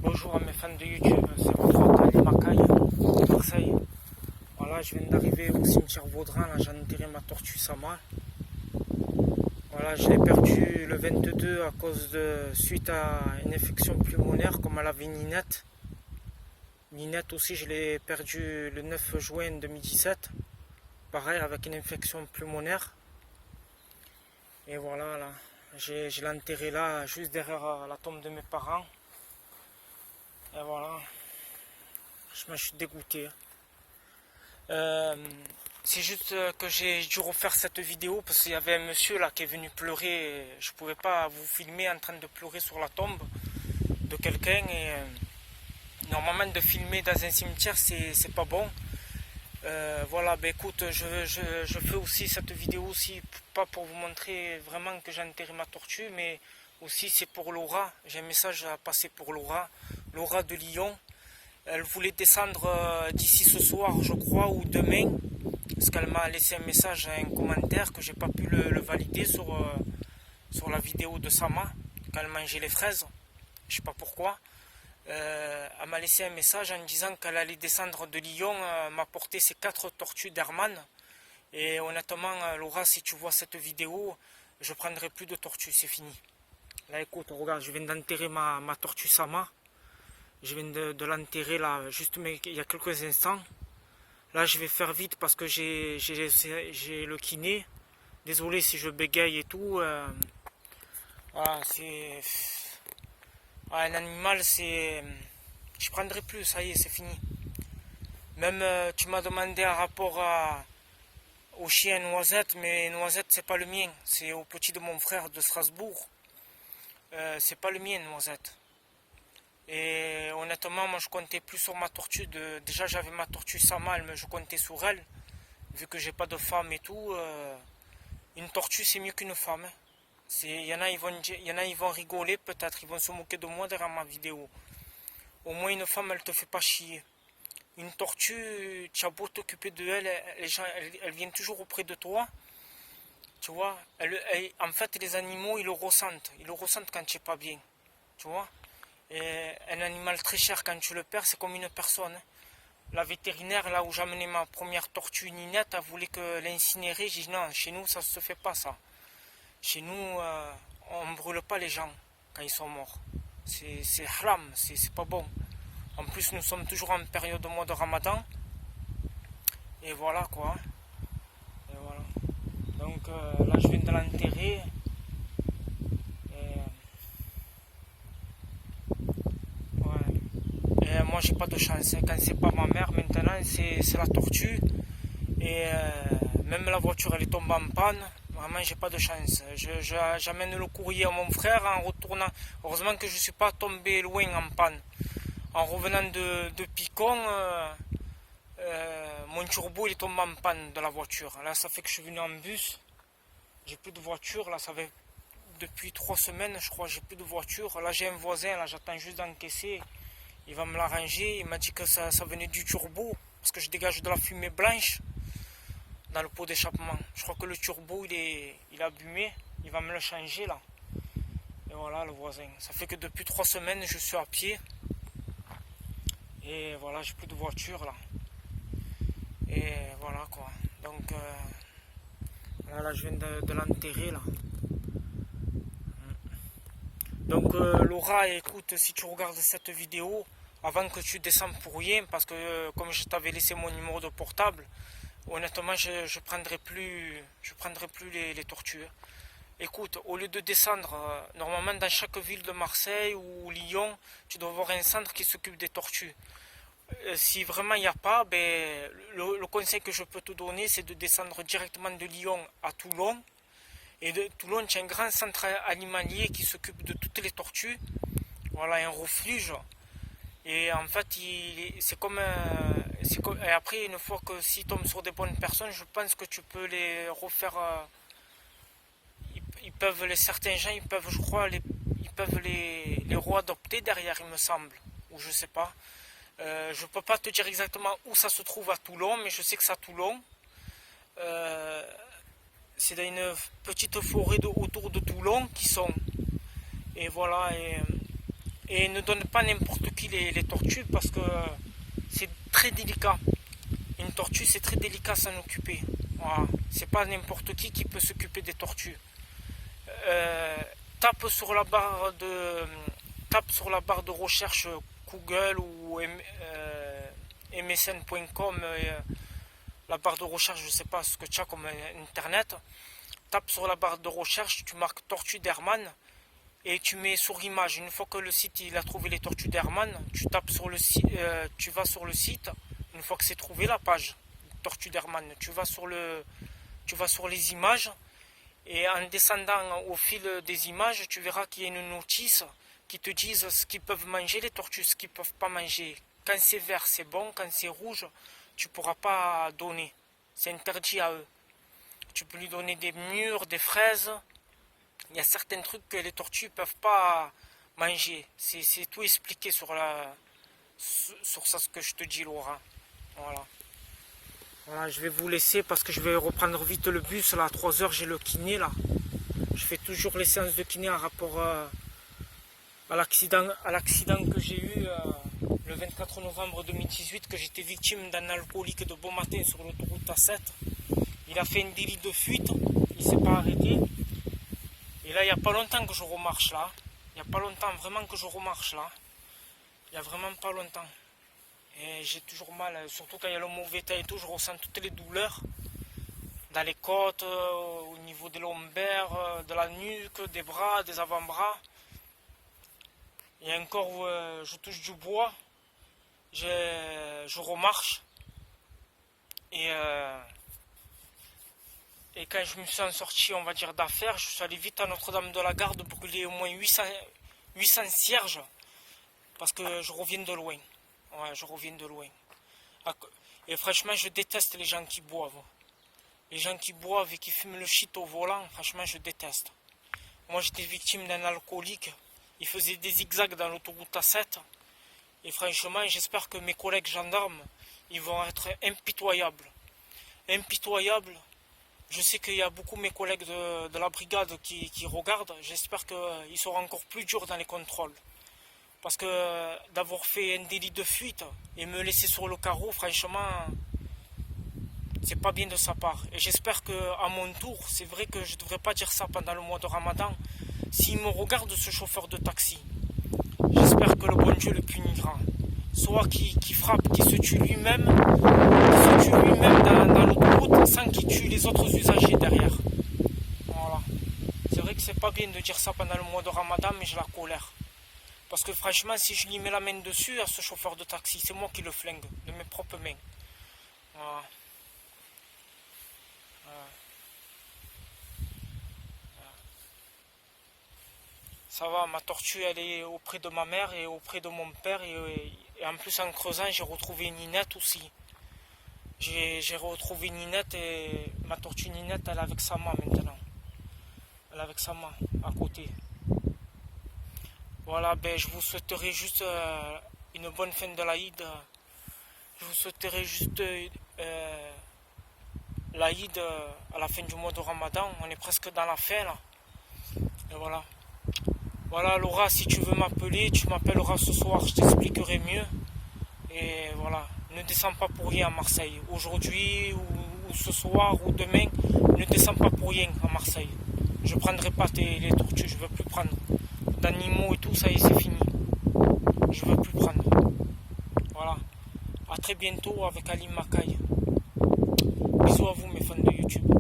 Bonjour à mes fans de YouTube, c'est votre hôte Ali Macaille, Marseille. Voilà, je viens d'arriver au cimetière Vaudrin, là j'ai enterré ma tortue Sama. Voilà, je l'ai perdue le 22 suite à une infection pulmonaire comme à la vie Ninette. Ninette aussi, je l'ai perdue le 9 juin 2017, pareil avec une infection pulmonaire. Et voilà, là, je l'ai enterré là, juste derrière la tombe de mes parents. Et voilà, je me suis dégoûté. C'est juste que j'ai dû refaire cette vidéo parce qu'il y avait un monsieur là qui est venu pleurer. Et je pouvais pas vous filmer en train de pleurer sur la tombe de quelqu'un. Et normalement de filmer dans un cimetière c'est pas bon. Voilà, ben écoute, je fais aussi cette vidéo aussi pas pour vous montrer vraiment que j'ai enterré ma tortue, mais aussi c'est pour Laura. J'ai un message à passer pour Laura de Lyon. Elle voulait descendre d'ici ce soir, je crois, ou demain, parce qu'elle m'a laissé un message, un commentaire que j'ai pas pu le valider sur la vidéo de Sama quand elle mangeait les fraises. Je sais pas pourquoi. Elle m'a laissé un message en disant qu'elle allait descendre de Lyon, m'apporter ses 4 tortues d'Herman. Et honnêtement, Laura, si tu vois cette vidéo, je prendrai plus de tortues, c'est fini. Là, écoute, regarde, je viens d'enterrer ma tortue Sama. Je viens de l'enterrer là, juste il y a quelques instants. Là, je vais faire vite parce que j'ai le kiné. Désolé si je bégaye et tout. Voilà, c'est... un animal, c'est... Je prendrai plus, ça y est, c'est fini. Même, tu m'as demandé un rapport au chien Noisette, mais Noisette, c'est pas le mien. C'est au petit de mon frère de Strasbourg. C'est pas le mien, Noisette. Et honnêtement, moi je comptais plus sur ma tortue. Déjà j'avais ma tortue Sama, mais je comptais sur elle. Vu que j'ai pas de femme et tout, une tortue c'est mieux qu'une femme. Il y en a, ils vont rigoler peut-être, ils vont se moquer de moi derrière ma vidéo. Au moins une femme, elle te fait pas chier. Une tortue, tu as beau t'occuper de elle, elle vient toujours auprès de toi. Tu vois, en fait les animaux ils le ressentent. Ils le ressentent quand tu es pas bien. Tu vois. Et un animal très cher, quand tu le perds, c'est comme une personne. La vétérinaire, là où j'amenais ma première tortue Ninette, elle voulait que l'incinérer. J'ai dit non, chez nous, ça ne se fait pas ça. Chez nous, on ne brûle pas les gens quand ils sont morts. C'est haram, c'est pas bon. En plus, nous sommes toujours en période de mois de Ramadan. Et voilà quoi. Et voilà. Donc là, je viens de l'enterrer. Moi j'ai pas de chance, quand c'est pas ma mère maintenant c'est la tortue et même la voiture elle est tombée en panne, vraiment j'ai pas de chance. J'amène le courrier à mon frère en retournant, heureusement que je suis pas tombé loin en panne. En revenant de Picon, mon turbo il est tombé en panne de la voiture. Là ça fait que je suis venu en bus, j'ai plus de voiture, là ça fait depuis 3 semaines je crois j'ai plus de voiture. Là j'ai un voisin, là j'attends juste d'encaisser. Il va me l'arranger, il m'a dit que ça venait du turbo, parce que je dégage de la fumée blanche dans le pot d'échappement. Je crois que le turbo il est abîmé, il va me le changer là. Et voilà le voisin. Ça fait que depuis 3 semaines je suis à pied. Et voilà, j'ai plus de voiture là. Et voilà quoi. Donc voilà, je viens de l'enterrer là. Donc Laura, écoute, si tu regardes cette vidéo, avant que tu descendes pour rien, parce que comme je t'avais laissé mon numéro de portable, honnêtement je prendrai plus les tortues. Écoute, au lieu de descendre, normalement dans chaque ville de Marseille ou Lyon, tu dois avoir un centre qui s'occupe des tortues. Si vraiment il n'y a pas, ben, le conseil que je peux te donner, c'est de descendre directement de Lyon à Toulon. Et de Toulon, tu as un grand centre animalier qui s'occupe de toutes les tortues. Voilà, un refuge. Et en fait, c'est comme, et après, une fois que s'ils tombent sur des bonnes personnes, je pense que tu peux les refaire. Certains gens, ils peuvent, je crois, ils peuvent les re-adopter derrière, il me semble. Ou je sais pas. Je peux pas te dire exactement où ça se trouve à Toulon, mais je sais que c'est à Toulon. C'est dans une petite forêt autour de Toulon qui sont. Et voilà. Et ne donne pas n'importe qui les tortues parce que c'est très délicat. Une tortue, c'est très délicat à s'en occuper. Voilà. C'est pas n'importe qui peut s'occuper des tortues. Tape sur la barre de recherche Google ou msn.com, la barre de recherche, je sais pas ce que tu as comme internet. Tape sur la barre de recherche, tu marques tortue d'Hermann et tu mets sur image. Une fois que le site il a trouvé les tortues d'Hermann, tu tapes sur le site, tu vas sur le site. Une fois que c'est trouvé la page tortue d'Hermann, tu vas sur les images et en descendant au fil des images, tu verras qu'il y a une notice qui te dit ce qu'ils peuvent manger les tortues, ce qu'ils ne peuvent pas manger. Quand c'est vert, c'est bon. Quand c'est rouge, tu ne pourras pas donner. C'est interdit à eux. Tu peux lui donner des mûres, des fraises. Il y a certains trucs que les tortues ne peuvent pas manger. C'est tout expliqué sur ça ce que je te dis, Laura. Voilà. Voilà, je vais vous laisser parce que je vais reprendre vite le bus. Là, à 3h, j'ai le kiné. Là. Je fais toujours les séances de kiné en rapport à l'accident que j'ai eu le 24 novembre 2018, que j'étais victime d'un alcoolique de bon matin sur l'autoroute A7. Il a fait un délit de fuite, il ne s'est pas arrêté. Et là, il n'y a pas longtemps que je remarche là. Il n'y a pas longtemps vraiment que je remarche là. Il n'y a vraiment pas longtemps. Et j'ai toujours mal, surtout quand il y a le mauvais temps et tout, je ressens toutes les douleurs. Dans les côtes, au niveau des lombaires, de la nuque, des bras, des avant-bras. Et encore où je touche du bois, je remarche. Et quand je me suis en sorti, on va dire, d'affaires, je suis allé vite à Notre-Dame-de-la-Garde pour brûler au moins 800 cierges. Parce que je reviens de loin. Ouais, je reviens de loin. Et franchement, je déteste les gens qui boivent. Les gens qui boivent et qui fument le shit au volant, franchement, je déteste. Moi, j'étais victime d'un alcoolique. Il faisait des zigzags dans l'autoroute A7. Et franchement, j'espère que mes collègues gendarmes, ils vont être impitoyables. Impitoyables. Je sais qu'il y a beaucoup de mes collègues de la brigade qui regardent. J'espère qu'ils seront encore plus durs dans les contrôles. Parce que d'avoir fait un délit de fuite et me laisser sur le carreau, franchement, c'est pas bien de sa part. Et j'espère qu'à mon tour, c'est vrai que je ne devrais pas dire ça pendant le mois de Ramadan, s'il me regarde, ce chauffeur de taxi, j'espère que le bon Dieu le punira. Soit qu'il frappe, qu'il se tue lui-même dans l'autoroute sans qu'il tue les autres usagers derrière. Voilà. C'est vrai que c'est pas bien de dire ça pendant le mois de Ramadan, mais j'ai la colère. Parce que franchement, si je lui mets la main dessus à ce chauffeur de taxi, c'est moi qui le flingue, de mes propres mains. Voilà. Ça va, ma tortue, elle est auprès de ma mère et auprès de mon père. Et en plus, en creusant, j'ai retrouvé Ninette aussi. J'ai retrouvé Ninette et ma tortue Ninette, elle est avec sa main maintenant. Elle est avec sa main à côté. Voilà, je vous souhaiterais juste une bonne fin de l'Aïd. Je vous souhaiterais juste l'Aïd à la fin du mois de Ramadan. On est presque dans la fin là. Et voilà. Voilà Laura, si tu veux m'appeler, tu m'appelleras ce soir, je t'expliquerai mieux. Et voilà, ne descends pas pour rien à Marseille. Aujourd'hui ou ce soir ou demain, ne descends pas pour rien à Marseille. Je ne prendrai pas les tortues, je ne veux plus prendre. D'animaux et tout, ça y est, c'est fini. Je ne veux plus prendre. Voilà. À très bientôt avec Ali Makaï. Bisous à vous mes fans de YouTube.